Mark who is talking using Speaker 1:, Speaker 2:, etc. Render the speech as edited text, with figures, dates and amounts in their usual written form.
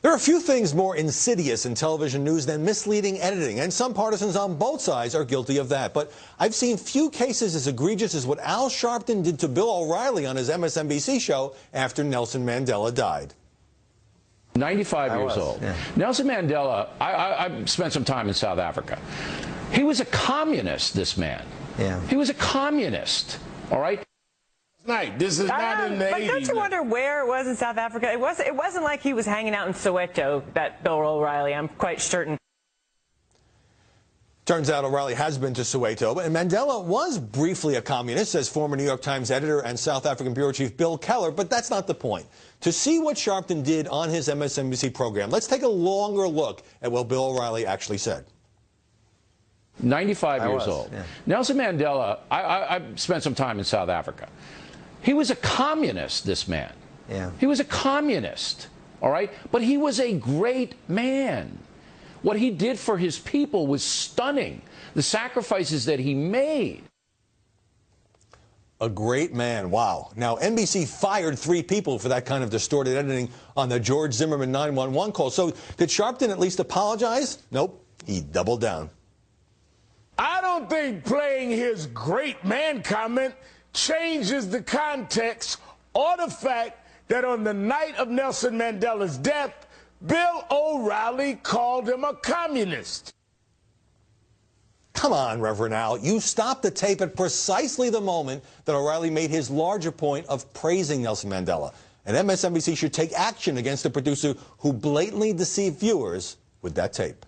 Speaker 1: There are a few things more insidious in television news than misleading editing, and some partisans on both sides are guilty of that. But I've seen few cases as egregious as what Al Sharpton did to Bill O'Reilly on his MSNBC show after Nelson Mandela died.
Speaker 2: 95 years old. Yeah. Nelson Mandela, I spent some time in South Africa. He was a communist, this man. Yeah. He was a communist, all right?
Speaker 3: This is not in the 80s.
Speaker 4: But don't you wonder where it was in South Africa? It wasn't like he was hanging out in Soweto, that Bill O'Reilly, I'm quite certain.
Speaker 1: Turns out O'Reilly has been to Soweto, and Mandela was briefly a communist, says former New York Times editor and South African bureau chief Bill Keller, but that's not the point. To see what Sharpton did on his MSNBC program, let's take a longer look at what Bill O'Reilly actually said.
Speaker 2: 95 years old. Yeah. Nelson Mandela, I spent some time in South Africa. He was a communist, this man. Yeah. He was a communist, all right? But he was a great man. What he did for his people was stunning. The sacrifices that he made.
Speaker 1: A great man, wow. Now, NBC fired 3 people for that kind of distorted editing on the George Zimmerman 911 call. So did Sharpton at least apologize? Nope, he doubled down.
Speaker 3: I don't think playing his great man comment changes the context or the fact that on the night of Nelson Mandela's death, Bill O'Reilly called him a communist.
Speaker 1: Come on, Reverend Al. You stopped the tape at precisely the moment that O'Reilly made his larger point of praising Nelson Mandela. And MSNBC should take action against the producer who blatantly deceived viewers with that tape.